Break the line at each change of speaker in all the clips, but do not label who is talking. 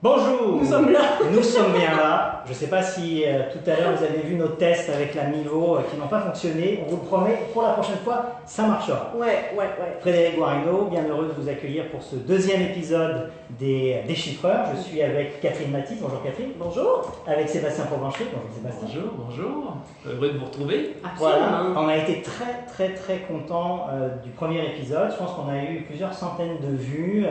Bonjour!
Nous sommes là!
Nous sommes bien là. Je ne sais pas si tout à l'heure vous avez vu nos tests avec la Mivo qui n'ont pas fonctionné. On vous le promet, pour la prochaine fois, ça marchera.
Ouais.
Frédéric Guarineau, bien heureux de vous accueillir pour ce deuxième épisode des Déchiffreurs. Je suis avec Catherine Matisse. Bonjour Catherine.
Bonjour!
Avec Sébastien Provencher. Bonjour Sébastien.
Bonjour. Heureux de vous retrouver.
Absolument.
Voilà, on a été très contents du premier épisode. Je pense qu'on a eu plusieurs centaines de vues.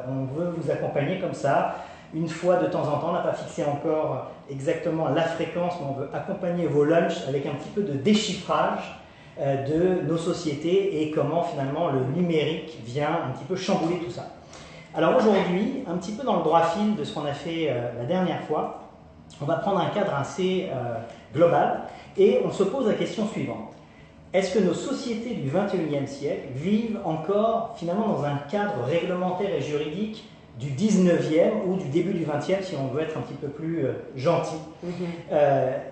On veut vous accompagner comme ça. Une fois de temps en temps, on n'a pas fixé encore exactement la fréquence, mais on veut accompagner vos lunchs avec un petit peu de déchiffrage de nos sociétés et comment finalement le numérique vient un petit peu chambouler tout ça. Alors aujourd'hui, un petit peu dans le droit fil de ce qu'on a fait la dernière fois, on va prendre un cadre assez global et on se pose la question suivante. Est-ce que nos sociétés du XXIe siècle vivent encore finalement dans un cadre réglementaire et juridique du 19e ou du début du 20e, si on veut être un petit peu plus gentil.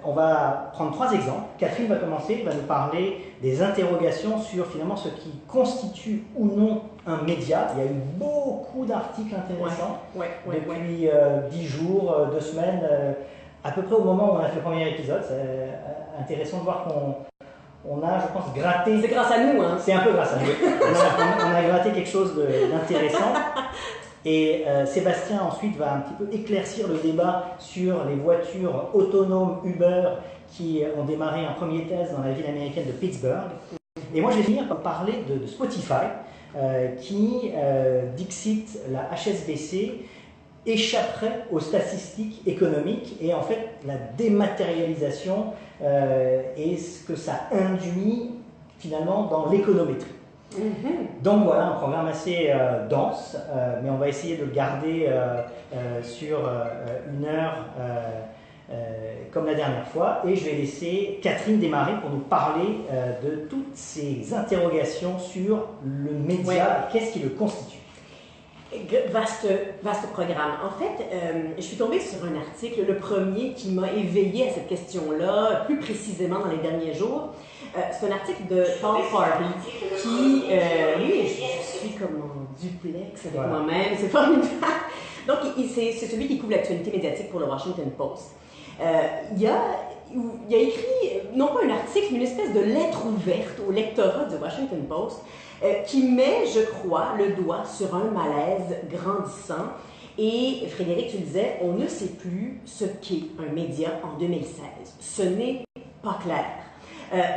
On va prendre trois exemples. Catherine va commencer, va nous parler des interrogations sur finalement ce qui constitue ou non un média. Il y a eu beaucoup d'articles intéressants depuis 10 jours, 2 semaines, à peu près au moment où on a fait le premier épisode. C'est intéressant de voir qu'on a, je pense, gratté.
C'est grâce à nous, hein?
C'est un peu grâce à nous. On a gratté quelque chose d'intéressant. Et Sébastien ensuite va un petit peu éclaircir le débat sur les voitures autonomes Uber qui ont démarré un premier test dans la ville américaine de Pittsburgh. Et moi je vais finir par parler de Spotify qui, dixit la HSBC, échapperait aux statistiques économiques et en fait la dématérialisation et ce que ça induit finalement dans l'économétrie. Donc voilà, un programme assez dense, mais on va essayer de le garder sur 1 heure comme la dernière fois. Et je vais laisser Catherine démarrer pour nous parler de toutes ces interrogations sur le média, qu'est-ce qui le constitue.
Vaste programme. En fait, je suis tombée sur un article, le premier, qui m'a éveillée à cette question-là, plus précisément dans les derniers jours. C'est un article de Paul Farby qui, oui, je suis comme en duplex avec moi-même, c'est formidable. Donc, c'est celui qui couvre l'actualité médiatique pour le Washington Post. Il a écrit, non pas un article, mais une espèce de lettre ouverte au lectorat du Washington Post qui met, je crois, le doigt sur un malaise grandissant. Et Frédéric, tu le disais, on ne sait plus ce qu'est un média en 2016. Ce n'est pas clair.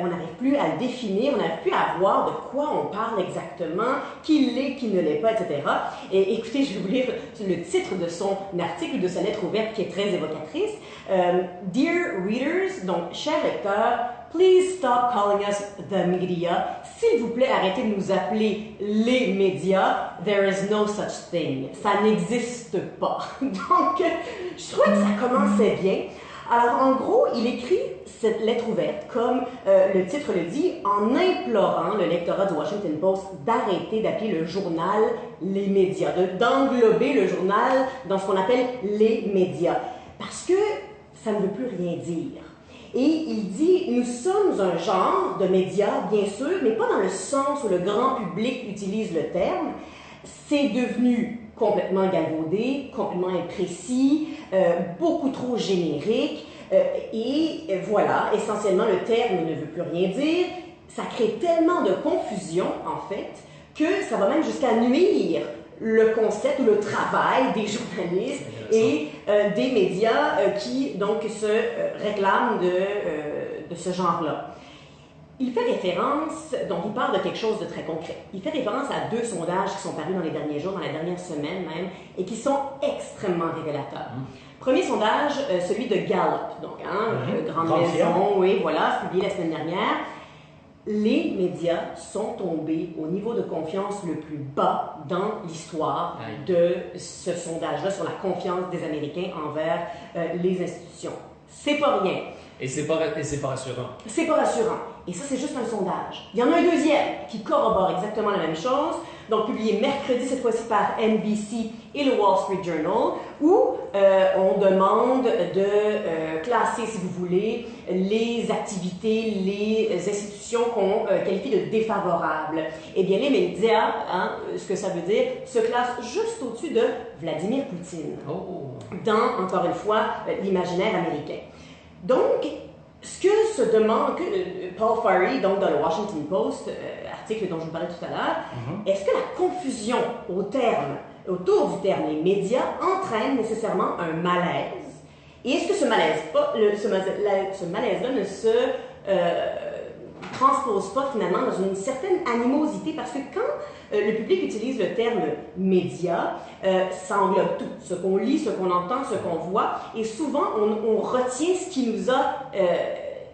On n'arrive plus à le définir, on n'arrive plus à voir de quoi on parle exactement, qui l'est, qui ne l'est pas, etc. Et écoutez, je vais vous lire le titre de son article, de sa lettre ouverte qui est très évocatrice. Dear readers, donc chers lecteurs, please stop calling us the media. S'il vous plaît, arrêtez de nous appeler les médias. There is no such thing. Ça n'existe pas. Donc, je trouvais que ça commençait bien. Alors, en gros, il écrit cette lettre ouverte, comme le titre le dit, en implorant le lectorat du Washington Post d'arrêter d'appeler le journal les médias, d'englober le journal dans ce qu'on appelle les médias, parce que ça ne veut plus rien dire. Et il dit, nous sommes un genre de médias, bien sûr, mais pas dans le sens où le grand public utilise le terme. C'est devenu complètement galvaudé, complètement imprécis, beaucoup trop générique. Et voilà, essentiellement, le terme ne veut plus rien dire. Ça crée tellement de confusion, en fait, que ça va même jusqu'à nuire le concept ou le travail des journalistes et des médias qui, donc, se réclament de ce genre-là. Il fait référence, donc il parle de quelque chose de très concret. Il fait référence à 2 sondages qui sont parus dans les derniers jours, dans la dernière semaine même, et qui sont extrêmement révélateurs. Premier sondage, celui de Gallup, donc, grande maison, oui, voilà, publié la semaine dernière. Les médias sont tombés au niveau de confiance le plus bas dans l'histoire de ce sondage-là sur la confiance des Américains envers les institutions. C'est pas rien.
Et c'est pas rassurant.
C'est pas rassurant. Et ça, c'est juste un sondage. Il y en a un deuxième qui corrobore exactement la même chose, donc publié mercredi, cette fois-ci par NBC et le Wall Street Journal, où on demande de classer, si vous voulez, les activités, les institutions qu'on qualifie de défavorables. Eh bien, les médias, ce que ça veut dire, se classent juste au-dessus de Vladimir Poutine, dans, encore une fois, l'imaginaire américain. Donc, ce que se demande, Paul Farhi, donc dans le Washington Post, article dont je vous parlais tout à l'heure, est-ce que la confusion autour du terme les médias entraîne nécessairement un malaise? Et est-ce que ce malaise-là ne se transpose pas finalement dans une certaine animosité? Parce que quand le public utilise le terme média, ça englobe tout. Ce qu'on lit, ce qu'on entend, ce qu'on voit. Et souvent, on retient ce qui nous a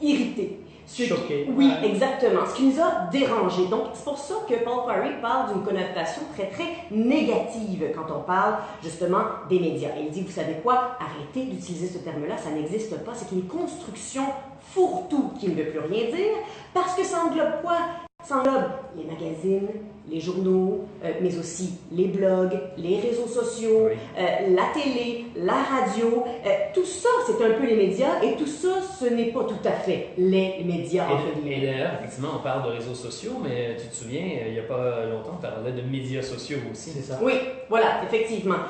irrités.
Choqué.
Oui, exactement. Ce qui nous a dérangés. Donc, c'est pour ça que Paul Farhi parle d'une connotation très, très négative quand on parle, justement, des médias. Et il dit, vous savez quoi? Arrêtez d'utiliser ce terme-là, ça n'existe pas. C'est une construction fourre-tout qui ne veut plus rien dire, parce que ça englobe quoi? Ça englobe les magazines, les journaux, mais aussi les blogs, les réseaux sociaux, la télé, la radio. Tout ça, c'est un peu les médias, et tout ça, ce n'est pas tout à fait les médias.
Et d'ailleurs, effectivement, on parle de réseaux sociaux, mais tu te souviens, il n'y a pas longtemps, on parlait de médias sociaux aussi.
C'est ça.
Oui, voilà, effectivement.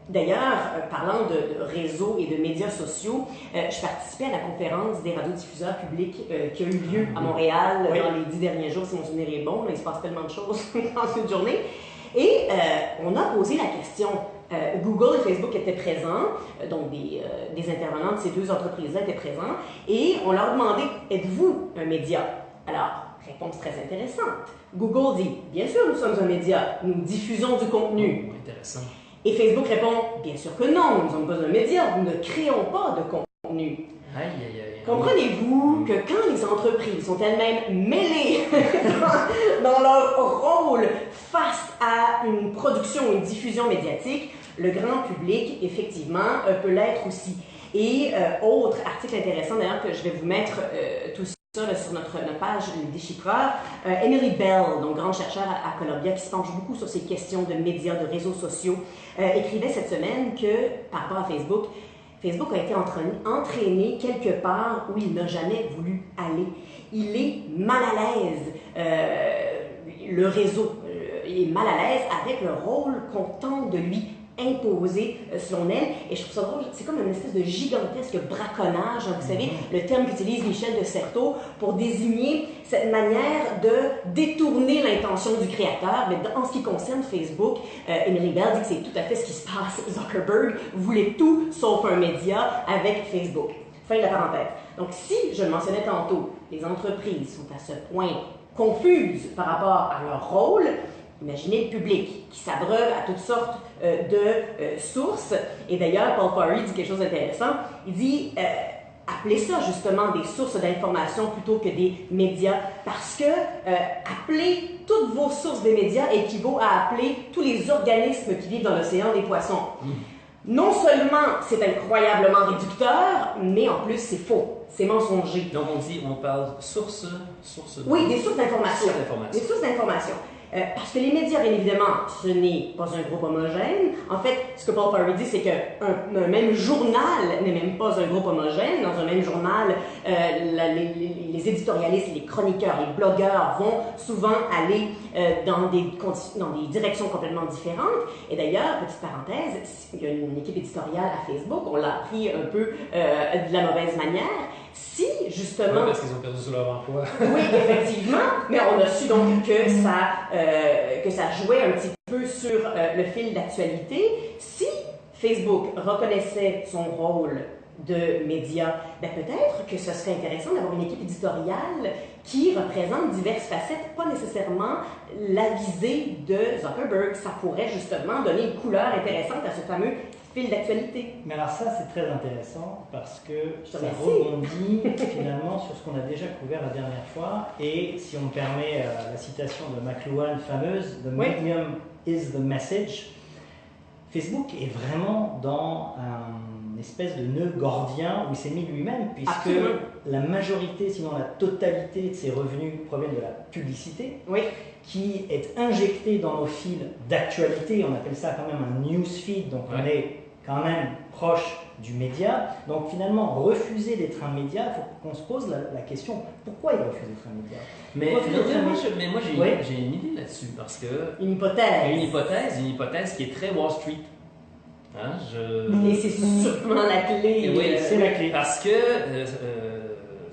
D'ailleurs, parlant de réseaux et de médias sociaux, je participais à la conférence des radiodiffuseurs publics qui a eu lieu à Montréal dans les 10 derniers jours, si mon souvenir est bon. Là, il se passe tellement de choses dans une journée. Et on a posé la question. Google et Facebook étaient présents, donc des intervenants de ces deux entreprises-là étaient présents, et on leur demandait, êtes-vous un média? Alors, réponse très intéressante. Google dit, bien sûr, nous sommes un média, nous diffusons du contenu.
Intéressant.
Et Facebook répond, bien sûr que non, nous ne sommes pas un média, nous ne créons pas de contenu.
Aïe, aïe, aïe.
Comprenez-vous que quand les entreprises sont elles-mêmes mêlées dans leur rôle face à une production, une diffusion médiatique, le grand public, effectivement, peut l'être aussi. Et autre article intéressant d'ailleurs que je vais vous mettre tout ça là, sur notre page Le Déchiffreur, Emily Bell, donc grande chercheure à Columbia, qui se penche beaucoup sur ces questions de médias, de réseaux sociaux, écrivait cette semaine que, par rapport à Facebook, Facebook a été entraîné quelque part où il n'a jamais voulu aller. Il est mal à l'aise, le réseau est mal à l'aise avec le rôle qu'on tente de lui imposé selon elle, et je trouve ça drôle, c'est comme une espèce de gigantesque braconnage, hein, vous savez, le terme qu'utilise Michel de Certeau pour désigner cette manière de détourner l'intention du créateur. Mais en ce qui concerne Facebook, Emily Bell dit que c'est tout à fait ce qui se passe. Zuckerberg voulait tout sauf un média avec Facebook. Fin de la parenthèse. Donc si, je le mentionnais tantôt, les entreprises sont à ce point confuses par rapport à leur rôle, imaginez le public qui s'abreuve à toutes sortes de sources. Et d'ailleurs, Paul Farhi dit quelque chose d'intéressant. Il dit appelez ça justement des sources d'information plutôt que des médias, parce que appeler toutes vos sources des médias équivaut à appeler tous les organismes qui vivent dans l'océan des poissons. Non seulement c'est incroyablement réducteur, mais en plus c'est faux, c'est mensonger.
Donc on parle source.
Oui, des sources d'information. Des
Sources
sources d'information. Parce que les médias, bien évidemment, ce n'est pas un groupe homogène. En fait, ce que Paul Farhi dit, c'est qu'un même journal n'est même pas un groupe homogène. Dans un même journal, les éditorialistes, les chroniqueurs, les blogueurs vont souvent aller dans des directions complètement différentes. Et d'ailleurs, petite parenthèse, il y a une équipe éditoriale à Facebook, on l'a appris un peu de la mauvaise manière. Si, justement...
Oui, parce qu'ils ont perdu sur leur emploi.
Oui, effectivement, mais on a su donc que ça jouait un petit peu sur le fil d'actualité. Si Facebook reconnaissait son rôle de média, ben peut-être que ce serait intéressant d'avoir une équipe éditoriale qui représente diverses facettes, pas nécessairement la visée de Zuckerberg. Ça pourrait justement donner une couleur intéressante à ce fameux fil d'actualité.
Mais alors ça, c'est très intéressant parce que ça rebondit finalement sur ce qu'on a déjà couvert la dernière fois. Et si on me permet la citation de McLuhan fameuse, « The medium is the message », Facebook est vraiment dans une espèce de nœud gordien où il s'est mis lui-même, puisque la majorité, sinon la totalité de ses revenus proviennent de la publicité, qui est injectée dans nos fils d'actualité. On appelle ça quand même un newsfeed, donc on est quand même proche du média. Donc finalement, refuser d'être un média, il faut qu'on se pose la question, pourquoi il refuse d'être un média?
Mais moi j'ai une idée là-dessus, parce que...
Une hypothèse.
Une hypothèse qui est très Wall Street. Hein,
Et c'est sûrement la clé.
Oui, c'est la clé. Parce que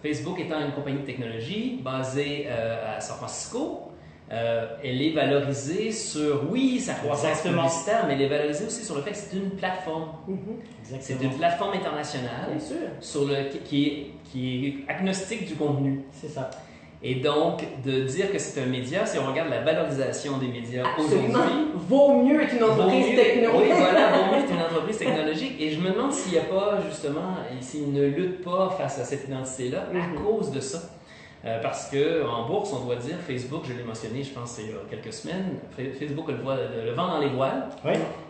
Facebook étant une compagnie de technologie basée à San Francisco, elle est valorisée sur, oui, sa croissance publicitaire, mais elle est valorisée aussi sur le fait que c'est une plateforme. C'est une plateforme internationale qui est agnostique du contenu.
C'est ça.
Et donc, de dire que c'est un média, si on regarde la valorisation des médias aujourd'hui...
Vaut mieux qu'une entreprise technologique.
Oui, voilà, vaut mieux qu'une entreprise technologique. Et je me demande s'il n'y a pas, justement, s'ils ne luttent pas face à cette identité-là à cause de ça. Parce qu'en bourse, on doit dire, Facebook, je l'ai mentionné, je pense, il y a quelques semaines, Facebook le vend dans les voiles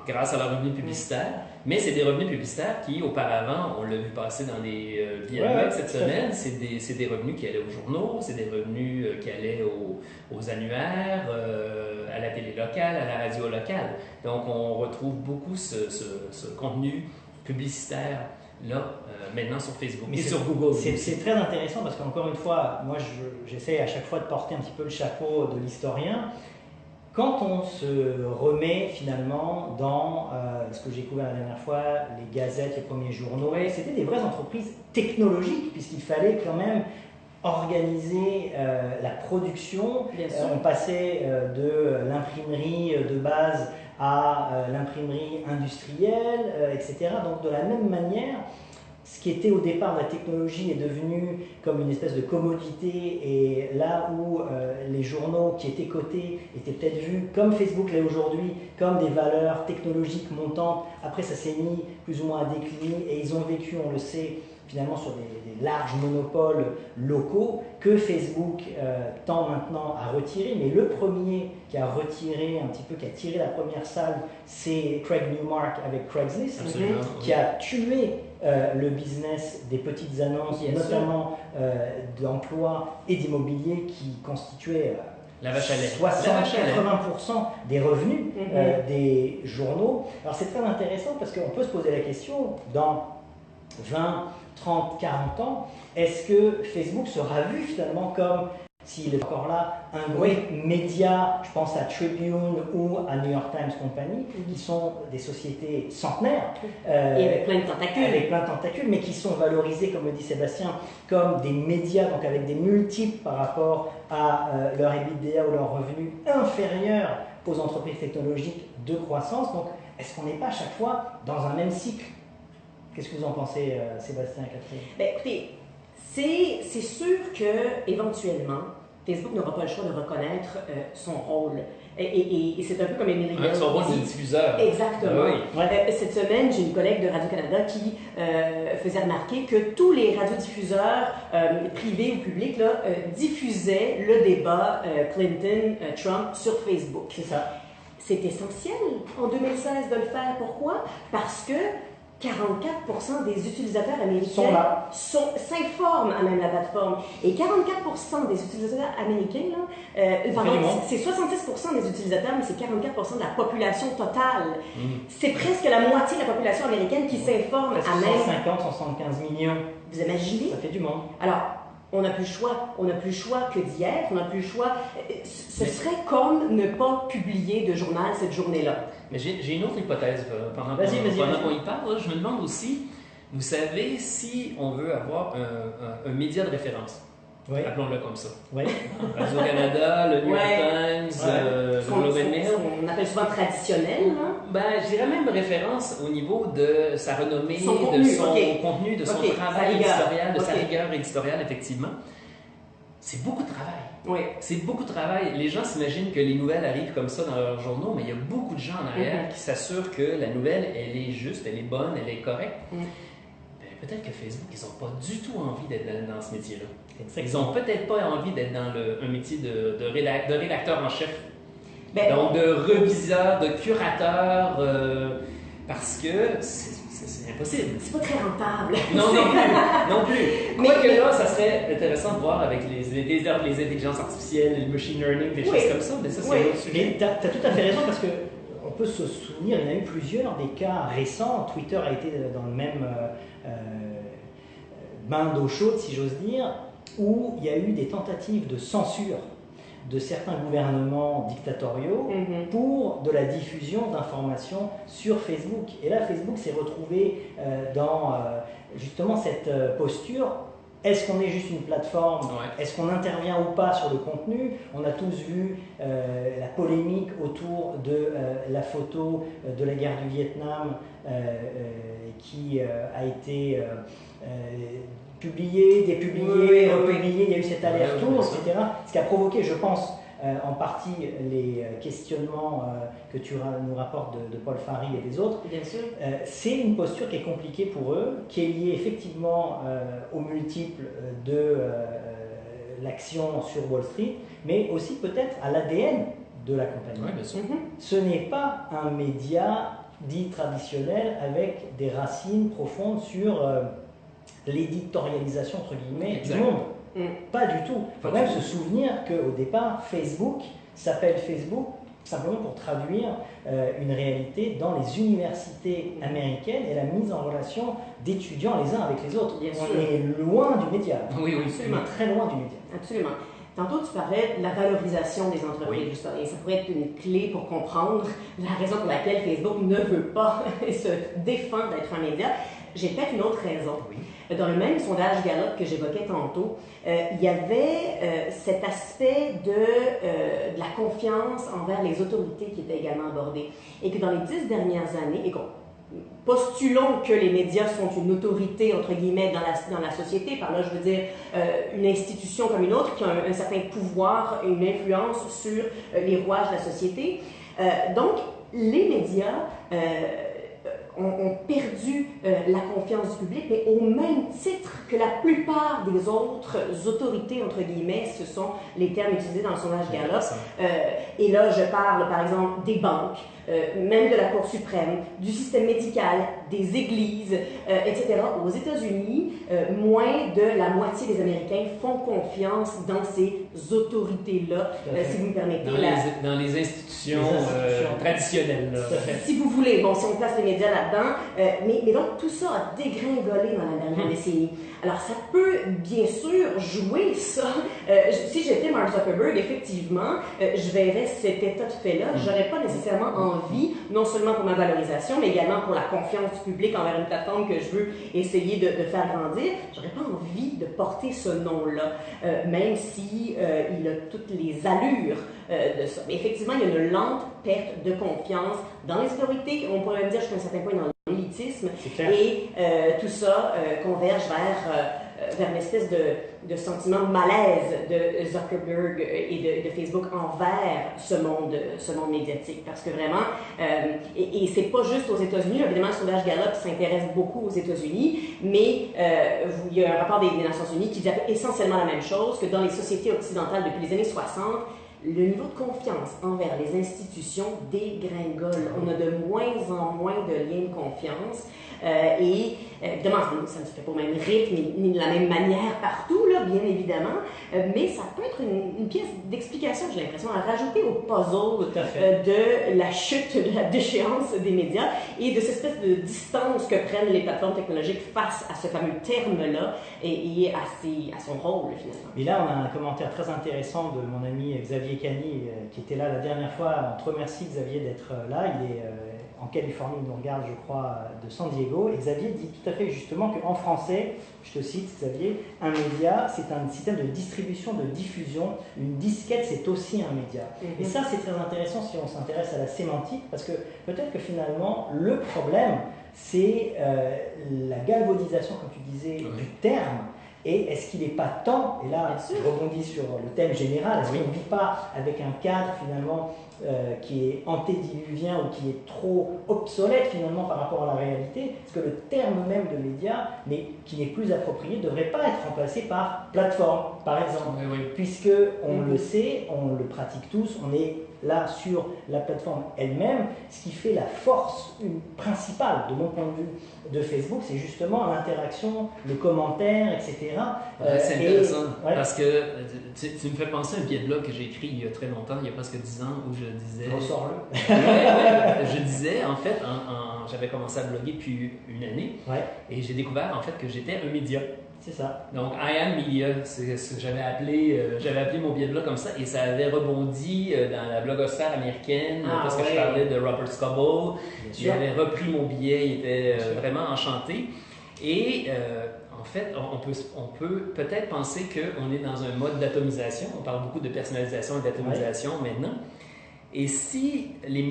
grâce à leurs revenus publicitaires. Mais c'est des revenus publicitaires qui, auparavant, on l'a vu passer dans des dialogues cette semaine, c'est des revenus qui allaient aux journaux, c'est des revenus qui allaient aux annuaires, à la télé locale, à la radio locale. Donc, on retrouve beaucoup ce contenu publicitaire là, maintenant sur Facebook et sur Google.
C'est très intéressant parce qu'encore une fois, moi j'essaie à chaque fois de porter un petit peu le chapeau de l'historien. Quand on se remet finalement dans ce que j'ai couvert la dernière fois, les gazettes, les premiers journaux, c'était des vraies entreprises technologiques puisqu'il fallait quand même organiser la production. On passait de l'imprimerie de base à l'imprimerie industrielle, etc. Donc de la même manière, ce qui était au départ la technologie est devenu comme une espèce de commodité, et là où les journaux qui étaient cotés étaient peut-être vus, comme Facebook l'est aujourd'hui, comme des valeurs technologiques montantes, après ça s'est mis plus ou moins à décliner, et ils ont vécu, on le sait, finalement sur des larges monopoles locaux que Facebook tend maintenant à retirer. Mais le premier qui a retiré un petit peu, qui a tiré la première salle, c'est Craig Newmark avec Craigslist, qui a tué le business des petites annonces, notamment d'emploi et d'immobilier, qui constituaient
la vache à lait.
60-80% des revenus des journaux. Alors c'est très intéressant parce qu'on peut se poser la question, dans 20, 30, 40 ans, est-ce que Facebook sera vu finalement comme, s'il est encore là, un gros média, je pense à Tribune ou à New York Times Company, qui sont des sociétés centenaires.
Et avec plein de tentacules.
Avec plein de tentacules, mais qui sont valorisés, comme le dit Sébastien, comme des médias, donc avec des multiples par rapport à leur EBITDA ou leurs revenus inférieurs aux entreprises technologiques de croissance. Donc, est-ce qu'on n'est pas à chaque fois dans un même cycle? Qu'est-ce que vous en pensez, Sébastien et Catherine?
Écoutez, c'est sûr qu'éventuellement, Facebook n'aura pas le choix de reconnaître son rôle. Et c'est un peu comme Émilie Bell.
Son rôle de diffuseur.
Exactement. Cette semaine, j'ai une collègue de Radio-Canada qui faisait remarquer que tous les radiodiffuseurs privés ou publics diffusaient le débat Clinton-Trump sur Facebook.
C'est ça.
C'est essentiel en 2016 de le faire. Pourquoi? Parce que 44% des utilisateurs américains s'informent à même la plateforme. Et 44% des utilisateurs américains, c'est 70% des utilisateurs, mais c'est 44% de la population totale. C'est presque la moitié de la population américaine qui s'informe à même...
150-175 millions.
Vous imaginez?
Ça fait du monde.
Alors, on n'a plus le choix. On n'a plus le choix que d'y être. On n'a plus le choix. Ce serait comme ne pas publier de journal cette journée-là.
Mais j'ai une autre hypothèse pendant qu'on y parle. Je me demande aussi, vous savez, si on veut avoir un média de référence, appelons-le comme ça. Radio-Canada, le New York Times, le Globe and Mail.
On appelle souvent traditionnel.
Je dirais même référence au niveau de sa renommée, de son contenu, de son travail éditorial, de sa rigueur éditoriale, effectivement. C'est beaucoup de travail. C'est beaucoup de travail. Les gens s'imaginent que les nouvelles arrivent comme ça dans leurs journaux, mais il y a beaucoup de gens en arrière qui s'assurent que la nouvelle, elle est juste, elle est bonne, elle est correcte. Peut-être que Facebook, ils n'ont pas du tout envie d'être dans ce métier-là. Ils n'ont peut-être pas envie d'être dans un métier de rédacteur en chef. Donc de reviseur, de curateur, parce que c'est impossible.
C'est pas très rentable.
Non plus. Quoique là, ça serait intéressant de voir avec les intelligences artificielles, le machine learning, des choses comme ça, mais ça c'est un autre sujet.
Mais tu as tout à fait raison, parce que on peut se souvenir, il y en a eu plusieurs, des cas récents. Twitter a été dans le même bain d'eau chaude, si j'ose dire, où il y a eu des tentatives de censure de certains gouvernements dictatoriaux pour de la diffusion d'informations sur Facebook. Et là, Facebook s'est retrouvé dans justement cette posture. Est-ce qu'on est juste une plateforme? Est-ce qu'on intervient ou pas sur le contenu? On a tous vu la polémique autour de la photo de la guerre du Vietnam qui a été publiée, dépubliée, republiée. Il y a eu cet aller-retour, etc. Ce qui a provoqué, je pense, en partie les questionnements que tu nous rapportes de Paul Farhi et des autres.
Bien sûr.
C'est une posture qui est compliquée pour eux, qui est liée effectivement aux multiples de l'action sur Wall Street, mais aussi peut-être à l'ADN de la compagnie.
Oui, bien sûr.
Ce n'est pas un média dit traditionnel avec des racines profondes sur l'éditorialisation entre guillemets du monde. Pas du tout. Il faut même se souvenir qu'au départ, Facebook s'appelle Facebook simplement pour traduire une réalité dans les universités américaines et la mise en relation d'étudiants les uns avec les autres. On est loin du média.
Oui,
absolument.
On est très loin du média.
Absolument. Tantôt, tu parlais de la valorisation des entreprises, justement, et ça pourrait être une clé pour comprendre la raison pour laquelle Facebook ne veut pas se défend d'être un média. J'ai peut-être une autre raison. Dans le même sondage Gallup que j'évoquais tantôt, il y avait cet aspect de la confiance envers les autorités qui était également abordé. Et que dans les 10 dernières années, et postulons que les médias sont une autorité, entre guillemets, dans la société. Par là, je veux dire une institution comme une autre qui a un certain pouvoir et une influence sur les rouages de la société. Donc, les médias ont perdu la confiance du public, mais au même titre que la plupart des autres autorités, entre guillemets, ce sont les termes utilisés dans le sondage Gallup. Et là, je parle, par exemple, des banques, même de la Cour suprême, du système médical, des églises, etc. Aux États-Unis, moins de la moitié des Américains font confiance dans ces autorités-là, si vous me permettez.
Dans les institutions traditionnelles.
Si vous voulez, bon, si on place les médias là-dedans, mais donc tout ça a dégringolé dans la dernière décennie. Alors ça peut bien sûr jouer ça. Si j'étais Mark Zuckerberg, effectivement, je verrais cet état de fait-là. J'aurais pas nécessairement envie, non seulement pour ma valorisation, mais également pour la confiance du public envers une plateforme que je veux essayer de faire grandir. J'aurais pas envie de porter ce nom-là, même si il a toutes les allures de ça. Mais effectivement, il y a une lente perte de confiance dans les autorités, on pourrait même dire jusqu'à un certain point dans l'élitisme, et tout ça converge vers une espèce de sentiment malaise de Zuckerberg et de Facebook envers ce monde médiatique. Parce que vraiment, et c'est pas juste aux États-Unis, évidemment le sondage Gallup s'intéresse beaucoup aux États-Unis, mais il y a un rapport des Nations Unies qui dit essentiellement la même chose, que dans les sociétés occidentales depuis les années 60, le niveau de confiance envers les institutions dégringole. On a de moins en moins de liens de confiance. Et évidemment, ça ne se fait pas au même rythme ni de la même manière partout, là, bien évidemment, mais ça peut être une pièce d'explication, j'ai l'impression, à rajouter au puzzle de la chute, de la déchéance des médias et de cette espèce de distance que prennent les plateformes technologiques face à ce fameux terme-là et à son rôle, finalement.
Et là, on a un commentaire très intéressant de mon ami Xavier Cani, qui était là la dernière fois. On te remercie, Xavier, d'être là. Il est en Californie, il nous regarde, je crois, de San Diego. Et Xavier dit tout à fait justement qu'en français, je te cite Xavier, un média, c'est un système de distribution, de diffusion. Une disquette, c'est aussi un média. Et ça, c'est très intéressant si on s'intéresse à la sémantique, parce que peut-être que finalement, le problème, c'est la galvaudisation, comme tu disais, du terme. Et est-ce qu'il n'est pas temps, et là je rebondis sur le thème général, est-ce qu'on ne vit pas avec un cadre finalement qui est antédiluvien ou qui est trop obsolète finalement par rapport à la réalité? Parce que le terme même de média, mais qui n'est plus approprié, ne devrait pas être remplacé par plateforme, par exemple. Puisque on le sait, on le pratique tous, on est là sur la plateforme elle-même. Ce qui fait la force principale, de mon point de vue, de Facebook, c'est justement l'interaction, le commentaire, etc.
C'est intéressant, parce que tu me fais penser à un billet de blog que j'ai écrit il y a très longtemps, il y a presque 10 ans, où je disais...
Ressors-le.
Je disais, en fait, j'avais commencé à bloguer depuis une année et j'ai découvert en fait que j'étais un média.
C'est ça.
Donc, I am media, c'est ce que j'avais appelé mon billet de blog comme ça, et ça avait rebondi dans la blogosphère américaine parce que je parlais de Robert Scoble. Il avait repris mon billet, il était vraiment enchanté. Et en fait, on peut peut-être penser qu'on est dans un mode d'atomisation. On parle beaucoup de personnalisation et d'atomisation maintenant. Et si les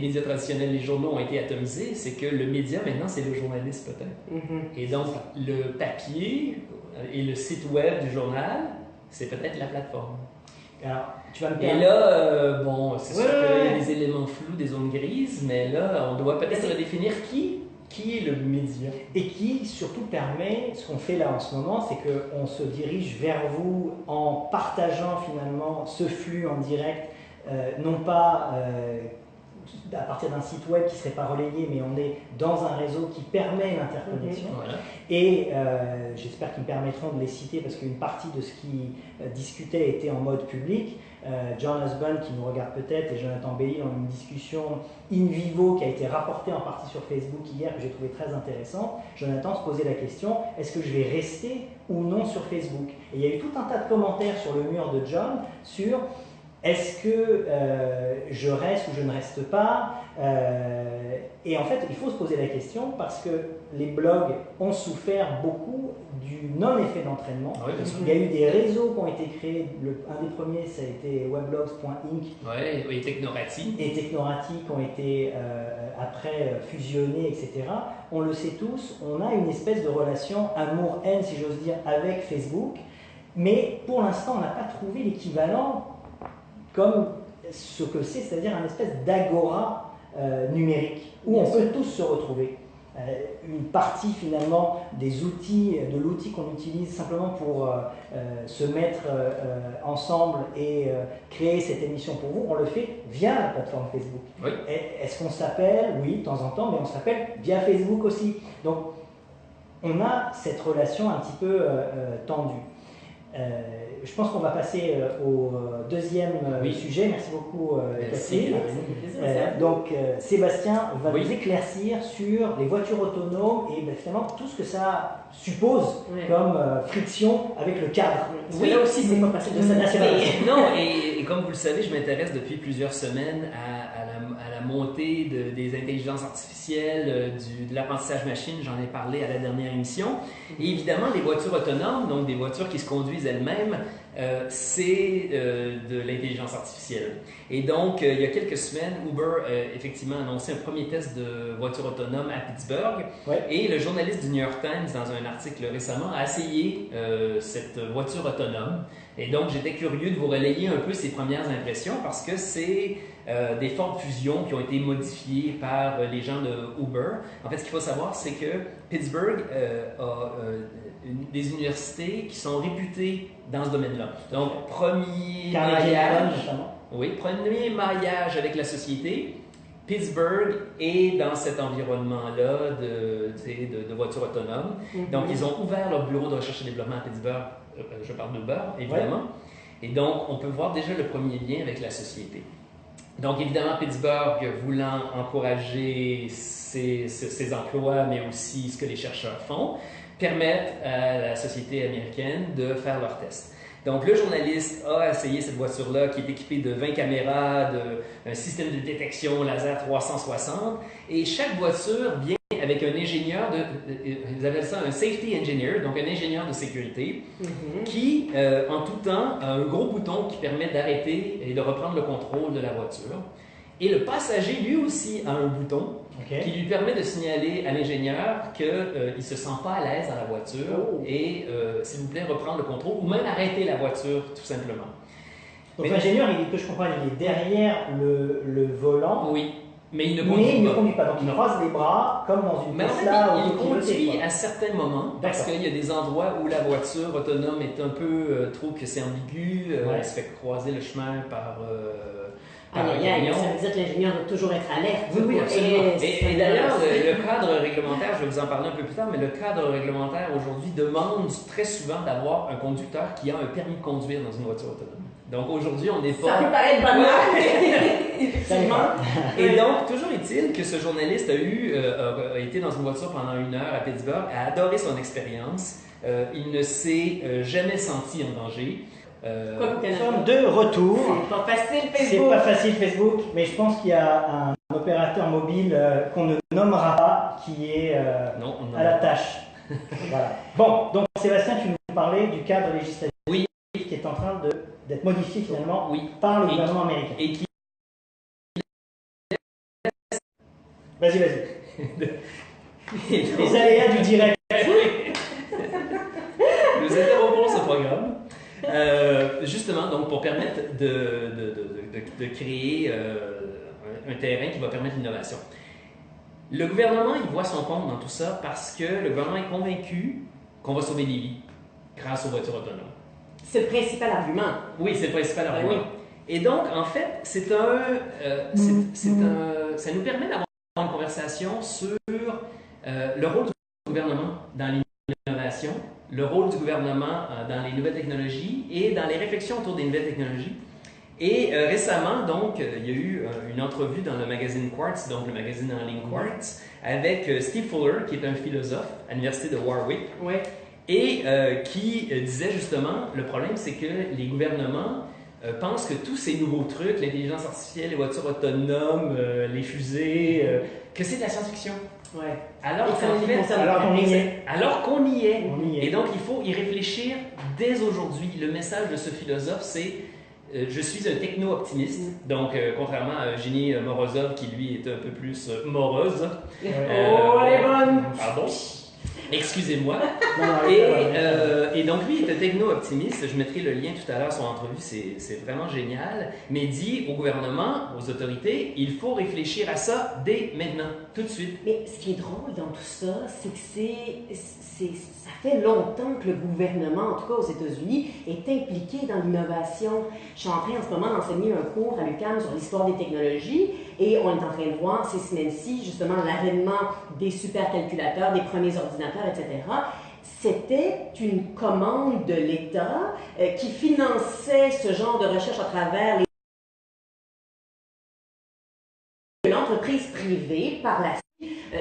médias traditionnels, les journaux ont été atomisés, c'est que le média maintenant, c'est le journaliste peut-être. Et donc, le papier et le site web du journal, c'est peut-être la plateforme.
Alors, tu vas me
permettre... Et là, bon, c'est sûr qu'il y a des éléments flous, des zones grises, mais là, on doit peut-être redéfinir qui est le média. Et qui surtout permet, ce qu'on fait là en ce moment, c'est qu'on se dirige vers vous en partageant finalement ce flux en direct. Non pas à partir d'un site web qui ne serait pas relayé, mais on est dans un réseau qui permet l'interconnexion. Et j'espère qu'ils me permettront de les citer parce qu'une partie de ce qui discutait était en mode public. John Husband, qui nous regarde peut-être, et Jonathan Bailey ont une discussion in vivo qui a été rapportée en partie sur Facebook hier, que j'ai trouvé très intéressante. Jonathan se posait la question, est-ce que je vais rester ou non sur Facebook? Et il y a eu tout un tas de commentaires sur le mur de John sur... Est-ce que je reste ou je ne reste pas? Et en fait, il faut se poser la question parce que les blogs ont souffert beaucoup du non-effet d'entraînement. Il y a eu des réseaux qui ont été créés. Un des premiers, ça a été weblogs.inc. Et Technorati.
Et Technorati qui ont été après fusionnés, etc. On le sait tous, on a une espèce de relation amour-haine, si j'ose dire, avec Facebook. Mais pour l'instant, on n'a pas trouvé l'équivalent comme ce que c'est-à-dire un espèce d'agora numérique, où on peut tous se retrouver. Une partie finalement des outils, de l'outil qu'on utilise simplement pour se mettre ensemble et créer cette émission pour vous, on le fait via la plateforme Facebook. Est-ce qu'on s'appelle? Oui, de temps en temps, mais on s'appelle via Facebook aussi. Donc, on a cette relation un petit peu tendue. Je pense qu'on va passer au deuxième sujet. Merci beaucoup, Catherine. Donc, Sébastien va nous éclaircir sur les voitures autonomes et finalement tout ce que ça suppose comme friction avec le cadre.
Là aussi, c'est pas facile de s'adapter.
Non, et comme vous le savez, je m'intéresse depuis plusieurs semaines à la montée des intelligences artificielles, de l'apprentissage machine. J'en ai parlé à la dernière émission. Et évidemment, les voitures autonomes, donc des voitures qui se conduisent elles-mêmes, c'est de l'intelligence artificielle. Et donc, il y a quelques semaines, Uber a effectivement annoncé un premier test de voiture autonome à Pittsburgh. Et le journaliste du New York Times, dans un article récemment, a essayé cette voiture autonome. Et donc, j'étais curieux de vous relayer un peu ses premières impressions parce que c'est des Ford Fusion qui ont été modifiés par les gens de Uber. En fait, ce qu'il faut savoir, c'est que Pittsburgh a des universités qui sont réputées dans ce domaine-là. Donc, premier maillage avec la société. Pittsburgh est dans cet environnement-là de voitures autonomes. Donc, ils ont ouvert leur bureau de recherche et développement à Pittsburgh. Je parle d'Uber, évidemment. Et donc, on peut voir déjà le premier lien avec la société. Donc, évidemment, Pittsburgh, voulant encourager ses emplois, mais aussi ce que les chercheurs font, permettent à la société américaine de faire leurs tests. Donc, le journaliste a essayé cette voiture-là qui est équipée de 20 caméras, d'un système de détection laser 360, et chaque voiture vient avec un ingénieur, ils appellent ça un safety engineer, donc un ingénieur de sécurité, qui, en tout temps, a un gros bouton qui permet d'arrêter et de reprendre le contrôle de la voiture. Et le passager, lui aussi, a un bouton qui lui permet de signaler à l'ingénieur qu'il ne se sent pas à l'aise dans la voiture et, s'il vous plaît, reprendre le contrôle ou même arrêter la voiture, tout simplement.
Donc l'ingénieur, que je comprends, il est derrière le volant.
Oui. Mais il ne
conduit pas. Donc il croise les bras comme dans une Tesla.
Il conduit à certains moments parce qu'il y a des endroits où la voiture autonome est un peu trouve que c'est ambigu, elle se fait croiser le chemin par
ça veut dire que l'ingénieur doit toujours être alerte.
Oui, absolument. Et d'ailleurs, le cadre réglementaire, je vais vous en parler un peu plus tard, mais le cadre réglementaire aujourd'hui demande très souvent d'avoir un conducteur qui a un permis de conduire dans une voiture autonome. Donc aujourd'hui, on n'est
Ça
pas...
peut paraître banal,
Ouais.
effectivement.
Et donc, toujours est-il que ce journaliste a été dans une voiture pendant 1 heure à Pittsburgh, a adoré son expérience, il ne s'est jamais senti en danger.
Quoi qu'au
Nous
Canada.
sommes de retour.
C'est pas facile,
C'est
Facebook.
pas facile Facebook, mais je pense qu'il y a un opérateur mobile qu'on ne nommera pas qui est
Non, on
à la tâche. Voilà. Bon, donc Sébastien, tu nous parlais du cadre législatif
Oui.
qui est en train d'être modifié finalement
Oui.
par le
Et
gouvernement américain.
Et qui...
Vas-y, vas-y.
Et donc-
Les aléas du direct.
Nous interrompons ce programme. Justement, donc, pour permettre de créer un terrain qui va permettre l'innovation. Le gouvernement, il voit son compte dans tout ça parce que le gouvernement est convaincu qu'on va sauver des vies grâce aux voitures autonomes.
C'est le principal argument.
Oui, c'est le principal
Ben
argument.
oui.
Et donc, en fait, ça nous permet d'avoir une conversation sur le rôle du gouvernement dans l'innovation, le rôle du gouvernement dans les nouvelles technologies et dans les réflexions autour des nouvelles technologies. Et récemment, donc, il y a eu une entrevue dans le magazine Quartz, donc le magazine en ligne Quartz, avec Steve Fuller, qui est un philosophe à l'université de Warwick,
Oui.
et qui disait justement, le problème c'est que les gouvernements pensent que tous ces nouveaux trucs, l'intelligence artificielle, les voitures autonomes, les fusées, que c'est de la science-fiction.
Ouais.
Alors
Et ça
qu'en
les
fait,
concerne
alors qu'on y
pas.
est.
alors qu'on y est.
On y est.
Et donc, il faut y réfléchir dès aujourd'hui. Le message de ce philosophe, c'est je suis un techno-optimiste. Donc, contrairement à Eugénie Morozov, qui lui est un peu plus moreuse.
Oh, elle est bonne!
Pardon. Excusez-moi.
Non, non, elle est pas bonne.
Et donc, lui est un techno-optimiste. Je mettrai le lien tout à l'heure, son entrevue, c'est vraiment génial. Mais il dit au gouvernement, aux autorités, il faut réfléchir à ça dès maintenant, tout de suite.
Mais ce qui est drôle dans tout ça, c'est que ça fait longtemps que le gouvernement, en tout cas aux États-Unis, est impliqué dans l'innovation. Je suis en train en ce moment d'enseigner un cours à l'UQAM sur l'histoire des technologies et on est en train de voir ces semaines-ci justement l'avènement des supercalculateurs, des premiers ordinateurs, etc. C'était une commande de l'État qui finançait ce genre de recherche à travers l'entreprise privée par la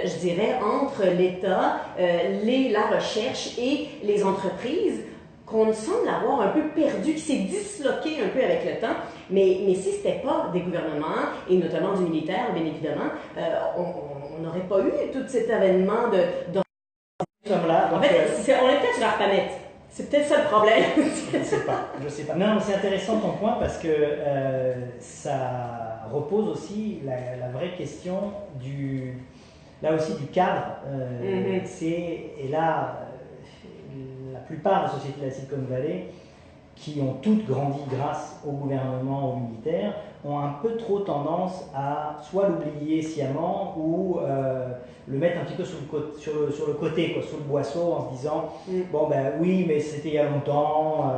je dirais, entre l'État, la recherche et les entreprises, qu'on semble avoir un peu perdu, qui s'est disloqué un peu avec le temps. Mais si ce n'était pas des gouvernements, et notamment du militaire, bien évidemment, on n'aurait pas eu tout cet avènement de...
Nous sommes là.
En
donc,
fait, on est peut-être sur leur planète. C'est peut-être ça le problème.
je sais pas. Non, mais c'est intéressant ton point parce que ça repose aussi la vraie question là aussi du cadre. Et là, la plupart des sociétés de la Silicon Valley, qui ont toutes grandi grâce au gouvernement, aux militaires, ont un peu trop tendance à soit l'oublier sciemment ou le mettre un petit peu sur le côté, quoi, sous le boisseau, en se disant bon ben oui, mais c'était il y a longtemps,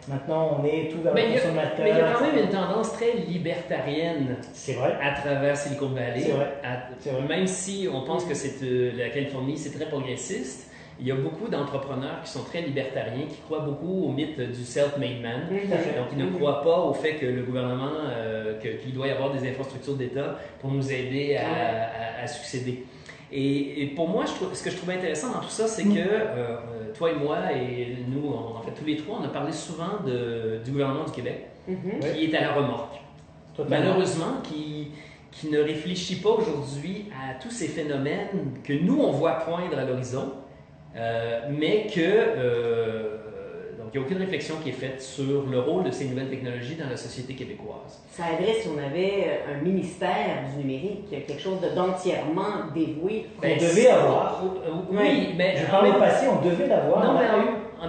maintenant on est tout vers le consommateur.
Mais il y a quand même une tendance très libertarienne.
C'est vrai.
À travers Silicon Valley.
C'est vrai.
Même si on pense que la Californie, c'est très progressiste, il y a beaucoup d'entrepreneurs qui sont très libertariens, qui croient beaucoup au mythe du self-made man. Donc, ils ne croient pas au fait que le gouvernement, qu'il doit y avoir des infrastructures d'État pour nous aider à succéder. Et pour moi, ce que je trouvais intéressant dans tout ça, c'est que toi et moi, et nous, en fait tous les trois, on a parlé souvent du gouvernement du Québec, qui est à la remorque.
Totalement.
Malheureusement, qui ne réfléchit pas aujourd'hui à tous ces phénomènes que nous, on voit poindre à l'horizon, mais donc il n'y a aucune réflexion qui est faite sur le rôle de ces nouvelles technologies dans la société québécoise.
Ça aiderait si on avait un ministère du numérique, quelque chose d'entièrement dévoué.
On devait avoir.
Oui, mais
je parle au passé, on devait l'avoir.
Non,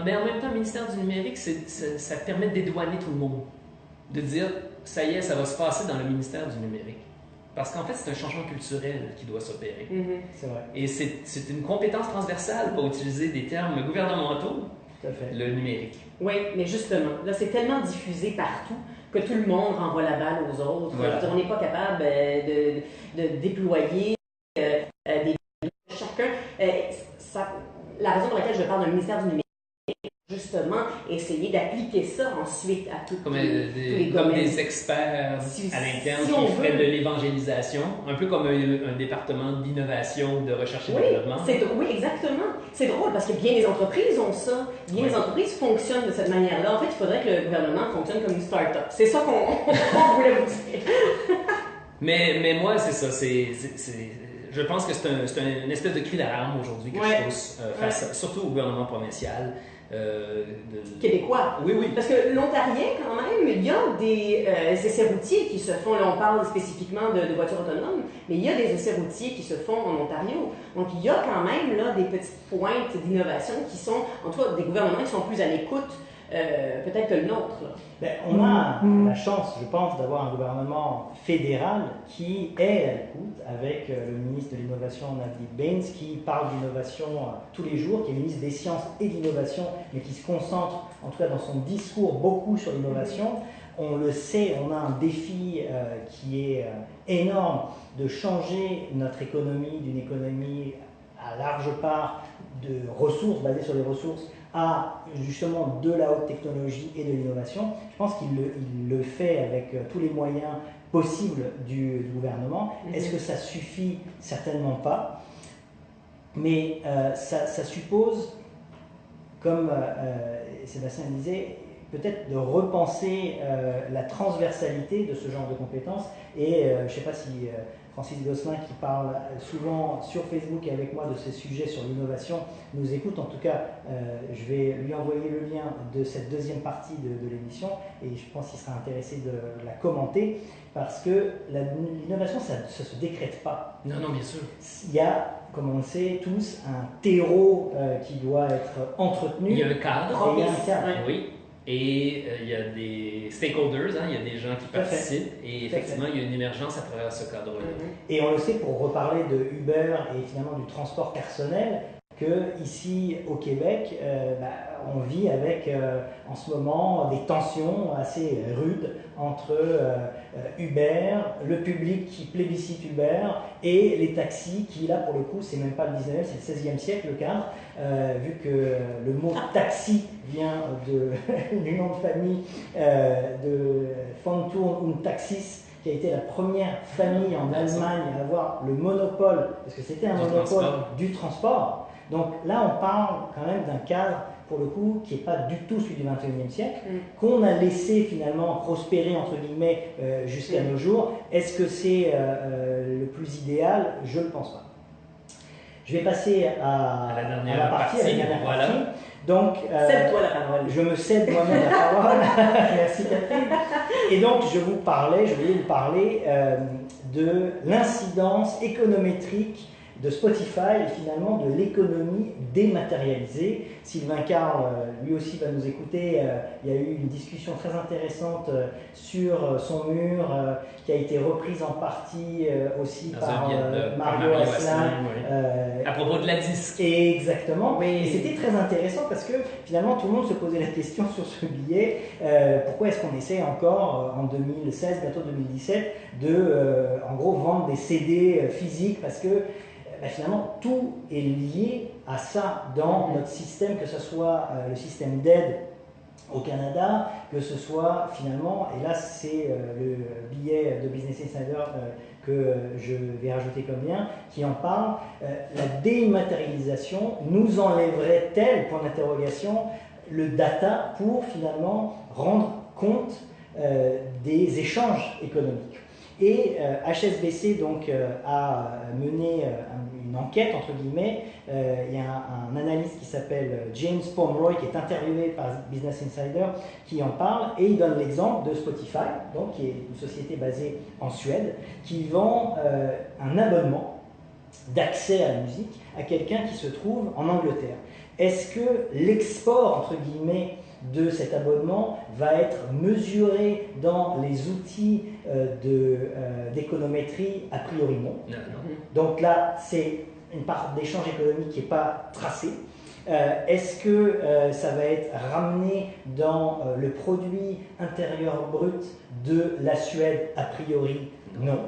mais en même temps, le ministère du numérique, ça permet de dédouaner tout le monde. De dire, ça y est, ça va se passer dans le ministère du numérique. Parce qu'en fait, c'est un changement culturel qui doit s'opérer.
C'est vrai.
Et c'est une compétence transversale pour utiliser des termes gouvernementaux,
tout à fait.
Le numérique.
Oui, mais justement, là, c'est tellement diffusé partout que tout le monde renvoie la balle aux autres.
Voilà.
On n'est pas capable de déployer chacun. La raison pour laquelle je parle d'un ministère du numérique, juste justement essayer d'appliquer ça ensuite à tous les
comme
domaines.
des experts à l'interne
si
qui
on
feraient
veut.
de l'évangélisation, un peu comme un département d'innovation, de recherche et développement.
Oui, exactement. C'est drôle parce que bien des entreprises ont ça. Bien des entreprises fonctionnent de cette manière-là. En fait, il faudrait que le gouvernement fonctionne comme une start-up. C'est ça qu'on voulait vous dire.
Mais moi, c'est ça. Je pense que c'est une espèce de cri d'alarme aujourd'hui que je pousse surtout au gouvernement provincial.
Québécois.
Oui, oui.
Parce que l'Ontarien, quand même, il y a des essais routiers qui se font. Là, on parle spécifiquement de voitures autonomes, mais il y a des essais routiers qui se font en Ontario. Donc, il y a quand même là des petites pointes d'innovation qui sont, en tout cas, des gouvernements qui sont plus à l'écoute, peut-être que le nôtre. Là.
Ben, on a la chance, je pense, d'avoir un gouvernement fédéral qui est à l'écoute avec le ministre de l'Innovation, Navdeep Bains, qui parle d'innovation tous les jours, qui est ministre des Sciences et de l'Innovation, mais qui se concentre, en tout cas dans son discours, beaucoup sur l'innovation. On le sait, on a un défi qui est énorme de changer notre économie d'une économie à large part de ressources, basées sur les ressources, à justement de la haute technologie et de l'innovation. Je pense qu'il le fait avec tous les moyens possibles du gouvernement. Est-ce que ça suffit? Certainement pas. Mais ça suppose, comme Sébastien disait, peut-être de repenser la transversalité de ce genre de compétences. Et je ne sais pas si Francis Gosselin, qui parle souvent sur Facebook et avec moi de ces sujets sur l'innovation, nous écoute. En tout cas, je vais lui envoyer le lien de cette deuxième partie de l'émission et je pense qu'il sera intéressé de la commenter parce que l'innovation, ça ne se décrète pas.
Non, bien sûr.
Il y a, comme on le sait tous, un terreau qui doit être entretenu.
Il y a un cadre.
Et il y a un cadre.
Oui. Et il y a des stakeholders, il y a des gens qui participent. Et effectivement, il y a une émergence à travers ce cadre-là.
Et on le sait, pour reparler de Uber et finalement du transport personnel, que ici au Québec, on vit avec en ce moment des tensions assez rudes entre Uber, le public qui plébiscite Uber et les taxis qui, là pour le coup, c'est même pas le 19e, c'est le 16e siècle le cadre, vu que le mot taxi vient du nom de famille de von Thurn und Taxis, qui a été la première famille en Allemagne à avoir le monopole, parce que c'était un monopole du transport. Donc là, on parle quand même d'un cadre, pour le coup, qui n'est pas du tout celui du 21e siècle, qu'on a laissé finalement prospérer, entre guillemets, jusqu'à nos jours. Est-ce que c'est le plus idéal? Je ne le pense pas. Je vais passer à la dernière partie. Donc,
cède-toi la parole.
Je me cède moi-même la parole. Merci Catherine. Et donc, je voulais vous parler de l'incidence économétrique de Spotify et finalement de l'économie dématérialisée. Sylvain Carle, lui aussi, va nous écouter. Il y a eu une discussion très intéressante sur son mur qui a été reprise en partie aussi par Mario Asselin.
À propos de la disque.
Exactement. Et c'était très intéressant parce que finalement tout le monde se posait la question sur ce billet. Pourquoi est-ce qu'on essaie encore en 2016, bientôt 2017, de en gros vendre des CD physiques parce que finalement, tout est lié à ça dans notre système, que ce soit le système d'aide au Canada, que ce soit finalement, et là c'est le billet de Business Insider que je vais rajouter comme lien, qui en parle, la dématérialisation nous enlèverait-elle, point d'interrogation, le data pour finalement rendre compte des échanges économiques. Et HSBC donc, a mené une enquête, entre guillemets. Il y a un analyste qui s'appelle James Pomeroy, qui est interviewé par Business Insider, qui en parle, et il donne l'exemple de Spotify, donc, qui est une société basée en Suède, qui vend un abonnement d'accès à la musique à quelqu'un qui se trouve en Angleterre. Est-ce que l'export, entre guillemets, de cet abonnement va être mesuré dans les outils d'économétrie? A priori non. Donc là, c'est une part d'échange économique qui n'est pas tracée. Est-ce que ça va être ramené dans le produit intérieur brut de la Suède? A priori non.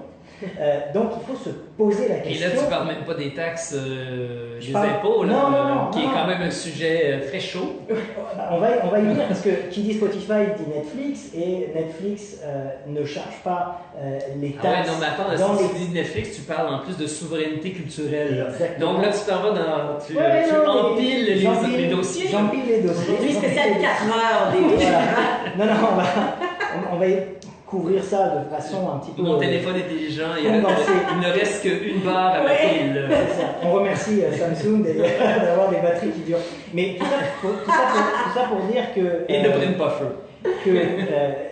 Donc il faut se poser la
Et
question.
là, tu parles même pas des taxes, des
parle...
impôts, là,
non,
qui est quand même un sujet très chaud.
On va y venir parce que qui dit Spotify dit Netflix et Netflix ne charge pas les taxes.
Ah ouais, non, mais attends, si tu dis Netflix, tu parles en plus de souveraineté culturelle. Donc là, tu t'en vas dans. Tu empiles les dossiers.
J'empile les dossiers.
Lui, spécial 4 heures des
voilà. Non, on va couvrir ça de façon un petit peu.
Mon téléphone intelligent, il ne reste qu'une barre à ma pile.
On remercie Samsung d'avoir des batteries qui durent. Mais tout ça pour dire que.
Et ne prennent pas feu.
Que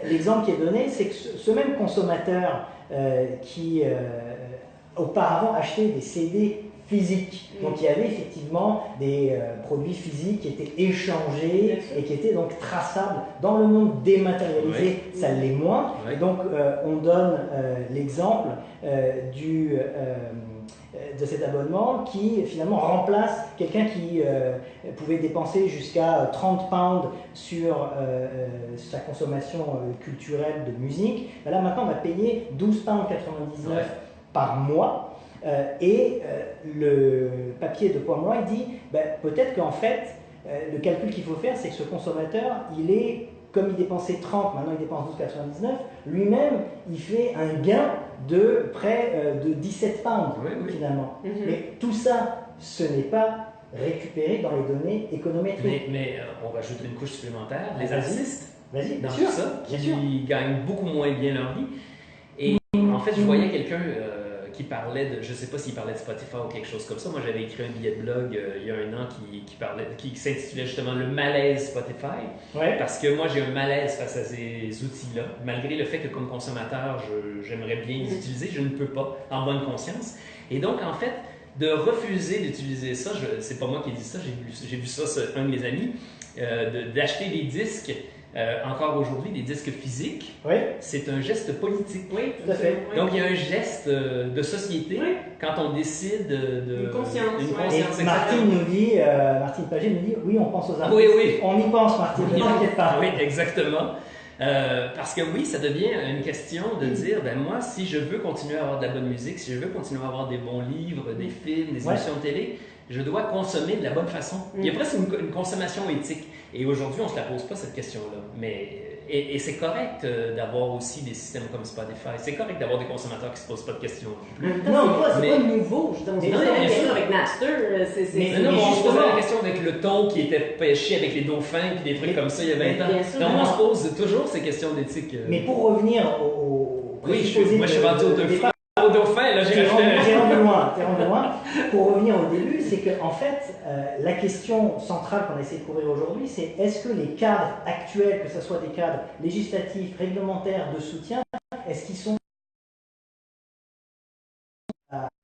l'exemple qui est donné, c'est que ce même consommateur qui auparavant achetait des CD physiques, donc il y avait effectivement des produits physiques qui étaient échangés et qui étaient donc traçables. Dans le monde dématérialisé, ça l'est moins. Donc on donne l'exemple de cet abonnement qui finalement remplace quelqu'un qui pouvait dépenser jusqu'à 30 pounds sur sa consommation culturelle de musique. Ben là maintenant on va payer 12,99 pounds par mois. Le papier de Pomeroy dit peut-être qu'en fait le calcul qu'il faut faire, c'est que ce consommateur, comme il dépensait 30, maintenant il dépense 12,99, lui-même il fait un gain de près de 17 pounds finalement. Mais tout ça, ce n'est pas récupéré dans les données économétriques.
Mais on rajoute une couche supplémentaire, les artistes,
dans
tout ça, qui gagnent beaucoup moins bien leur vie. Et en fait, je voyais quelqu'un qui parlait je ne sais pas s'il parlait de Spotify ou quelque chose comme ça. Moi, j'avais écrit un billet de blog il y a un an qui s'intitulait justement Le malaise Spotify. Parce que moi, j'ai un malaise face à ces outils-là. Malgré le fait que comme consommateur, j'aimerais bien les utiliser, je ne peux pas, en bonne conscience. Et donc, en fait, de refuser d'utiliser ça, c'est pas moi qui ai dit ça, j'ai vu ça, un de mes amis, d'acheter des disques. Encore aujourd'hui, des disques physiques, c'est un geste politique.
Oui, tout à fait.
Donc, il y a un geste de société quand on décide de...
Une conscience.
Et Martine Pagé nous dit, oui, on pense aux artistes.
Oui.
On y pense, Martine, ne t'inquiète pas.
Oui, exactement. Parce que oui, ça devient une question de dire, moi, si je veux continuer à avoir de la bonne musique, si je veux continuer à avoir des bons livres, des films, des émissions de télé, je dois consommer de la bonne façon. Il y a presque une consommation éthique. Et aujourd'hui, on ne se la pose pas, cette question-là. Et c'est correct d'avoir aussi des systèmes comme Spotify. C'est correct d'avoir des consommateurs qui ne se posent pas de questions.
Non, c'est pas nouveau. Je on se posait la question avec Napster.
Mais on se posait la question avec le thon qui était pêché avec les dauphins et des trucs comme ça il y a 20 ans. Donc on se pose toujours ces questions d'éthique.
Mais pour revenir au...
moi je suis rendu au dauphin. Au dauphin, là, j'ai
rendu loin. Pour revenir au début, c'est que en fait, la question centrale qu'on essaie de couvrir aujourd'hui, c'est est-ce que les cadres actuels, que ce soit des cadres législatifs, réglementaires, de soutien, est-ce qu'ils sont...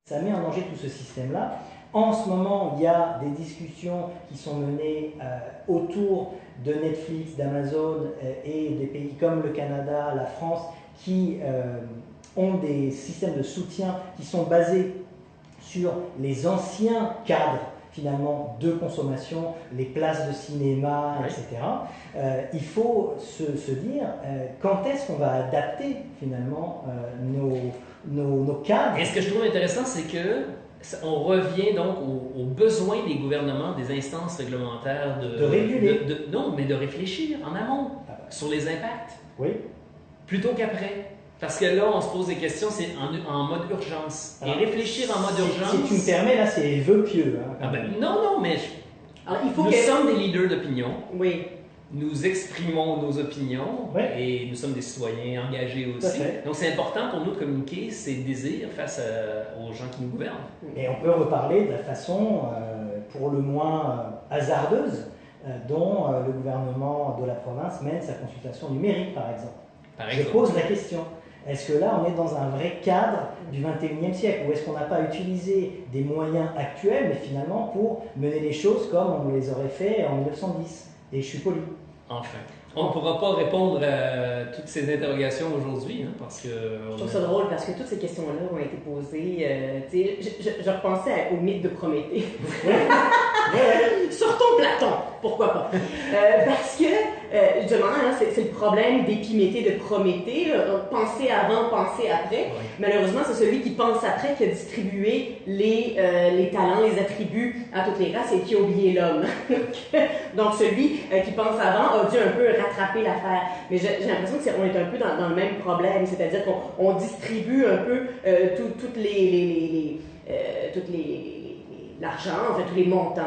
Ça met en danger tout ce système-là. En ce moment, il y a des discussions qui sont menées autour de Netflix, d'Amazon et des pays comme le Canada, la France, qui... ont des systèmes de soutien qui sont basés sur les anciens cadres finalement de consommation, les places de cinéma, etc. Il faut se dire quand est-ce qu'on va adapter finalement nos cadres.
Et ce que je trouve intéressant, c'est que on revient donc aux besoins des gouvernements, des instances réglementaires
de réguler.
Non, mais de réfléchir en amont sur les impacts.
Oui.
Plutôt qu'après. Parce que là, on se pose des questions, c'est en mode urgence. Et réfléchir en mode urgence...
Si tu me permets, là, c'est vœux pieux.
Non, mais nous sommes des leaders d'opinion.
Oui.
Nous exprimons nos opinions et nous sommes des citoyens engagés aussi. Donc, c'est important pour nous de communiquer ces désirs face aux gens qui nous gouvernent.
Et on peut reparler de la façon, pour le moins hasardeuse, dont le gouvernement de la province mène sa consultation numérique, par exemple. Je pose la question. Est-ce que là, on est dans un vrai cadre du 21e siècle? Ou est-ce qu'on n'a pas utilisé des moyens actuels, mais finalement pour mener les choses comme on les aurait fait en 1910? Et je suis poli.
Enfin. On ne pourra pas répondre à toutes ces interrogations aujourd'hui, parce que...
Je trouve ça drôle parce que toutes ces questions-là ont été posées. Je repensais au mythe de Prométhée. Sortons Platon, pourquoi pas. Parce que, justement, hein, c'est le problème d'Épiméthée, de Prométhée, là. Donc, penser avant, penser après.
Oui.
Malheureusement, c'est celui qui pense après qui a distribué les talents, les attributs à toutes les races et qui a oublié l'homme. Donc, celui qui pense avant a dû un peu rattraper l'affaire. Mais j'ai l'impression qu'on est un peu dans le même problème, c'est-à-dire qu'on distribue un peu l'argent, en fait, tous les montants,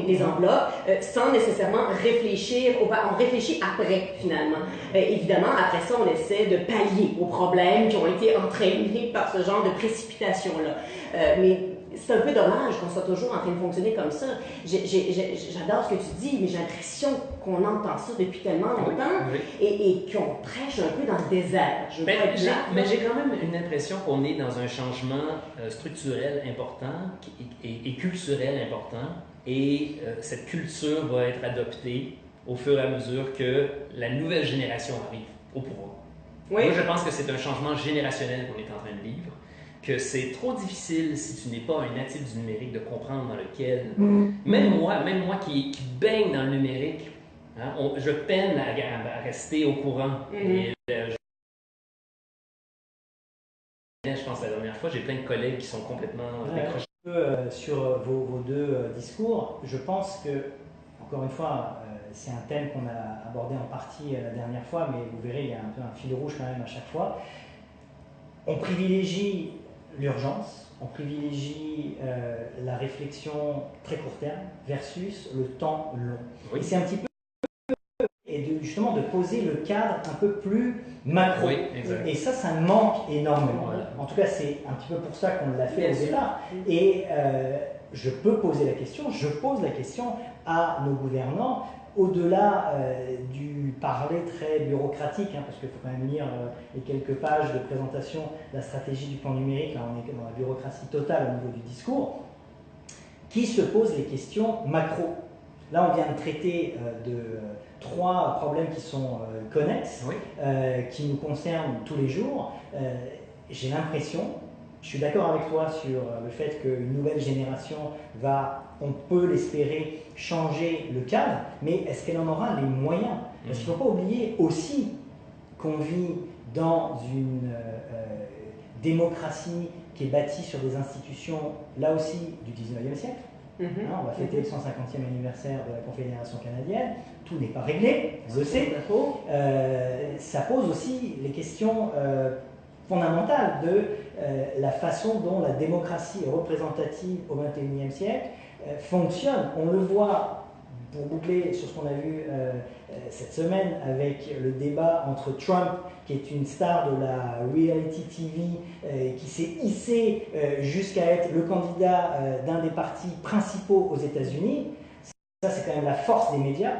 les enveloppes, sans nécessairement réfléchir. On réfléchit après, finalement. Évidemment, après ça, on essaie de pallier aux problèmes qui ont été entraînés par ce genre de précipitation-là. Mais c'est un peu dommage qu'on soit toujours en train de fonctionner comme ça. J'adore ce que tu dis, mais j'ai l'impression qu'on entend ça depuis tellement longtemps et qu'on prêche un peu dans le désert.
Mais j'ai quand même une impression qu'on est dans un changement structurel important et culturel important, et cette culture va être adoptée au fur et à mesure que la nouvelle génération arrive au pouvoir.
Oui.
Moi, je pense que c'est un changement générationnel qu'on est en train de vivre, que c'est trop difficile, si tu n'es pas un natif du numérique, de comprendre dans lequel... Même moi qui baigne dans le numérique, hein, je peine à rester au courant. Et, je pense que la dernière fois, j'ai plein de collègues qui sont complètement décrochés.
Sur vos deux discours, je pense que, encore une fois, c'est un thème qu'on a abordé en partie la dernière fois, mais vous verrez, il y a un peu un fil rouge quand même à chaque fois. On privilégie l'urgence, on privilégie la réflexion très court terme versus le temps long.
Oui.
Et c'est un petit peu justement de poser le cadre un peu plus macro.
Oui, exact.
Et ça manque énormément.
Voilà.
En tout cas, c'est un petit peu pour ça qu'on l'a fait au départ. Et je pose la question à nos gouvernants, au-delà du parler très bureaucratique, hein, parce qu'il faut quand même lire les quelques pages de présentation de la stratégie du plan numérique. Là, on est dans la bureaucratie totale au niveau du discours, qui se pose les questions macro. Là, on vient de traiter de trois problèmes qui sont connexes, qui nous concernent tous les jours. J'ai l'impression, je suis d'accord avec toi sur le fait qu'une nouvelle génération va, on peut l'espérer, changer le cadre, mais est-ce qu'elle en aura les moyens? Parce qu'il ne faut pas oublier aussi qu'on vit dans une démocratie qui est bâtie sur des institutions, là aussi, du 19e siècle. On va fêter le 150e anniversaire de la Confédération canadienne, tout n'est pas réglé, on le sait. Ça pose aussi les questions fondamentales de la façon dont la démocratie représentative au XXIe siècle fonctionne. On le voit, pour boucler sur ce qu'on a vu cette semaine avec le débat entre Trump, qui est une star de la reality TV, qui s'est hissé jusqu'à être le candidat d'un des partis principaux aux États-Unis. Ça, c'est quand même la force des médias.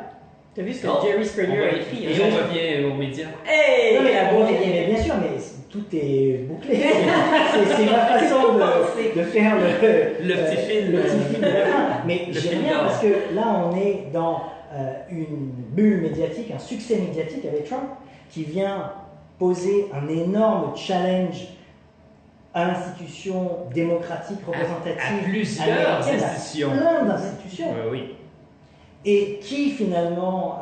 T'as vu ce que Jerry Springer a écrit?
Et on revient aux médias.
Hey,
non, mais bien sûr, mais tout est bouclé. c'est ma façon de faire le
petit fil.
Le petit fil de la fin. Mais j'aime bien parce que là, on est dans une bulle médiatique, un succès médiatique avec Trump, qui vient poser un énorme challenge à l'institution démocratique représentative.
À plusieurs institutions.
Plein d'institutions.
Oui.
Et qui finalement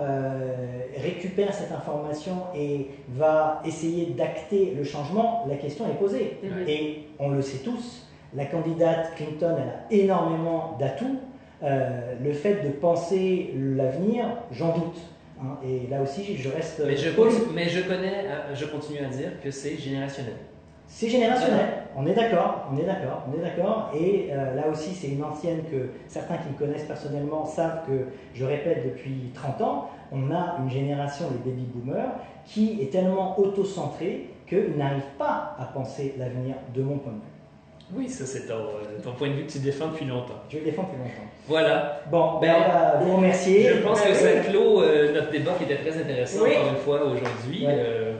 récupère cette information et va essayer d'acter le changement, la question est posée. Et on le sait tous, la candidate Clinton, elle a énormément d'atouts. Le fait de penser l'avenir, j'en doute. Hein, et là aussi, je reste...
Mais je continue à dire que c'est générationnel.
C'est générationnel, on est d'accord. Et là aussi, c'est une ancienne que certains qui me connaissent personnellement savent que je répète depuis 30 ans. On a une génération, les baby boomers, qui est tellement auto-centrée qu'ils n'arrivent pas à penser l'avenir de mon point de vue.
Oui, ça c'est ton point de vue que tu défends depuis longtemps.
Je le défends depuis longtemps.
Voilà.
Bon, on va vous remercier.
Je pense que ça clôt notre débat qui était très intéressant encore une fois aujourd'hui.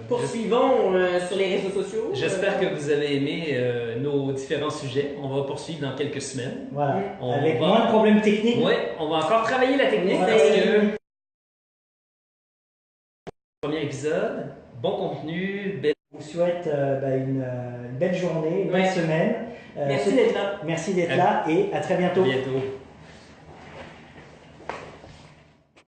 Poursuivons sur les réseaux sociaux.
J'espère que vous avez aimé nos différents sujets. On va poursuivre dans quelques semaines.
Voilà. Avec moins de problèmes techniques.
Oui, on va encore travailler la technique parce que premier épisode, bon contenu,
Je vous souhaite une belle journée, une belle semaine.
Merci d'être là.
Merci d'être là et à très bientôt.
À bientôt.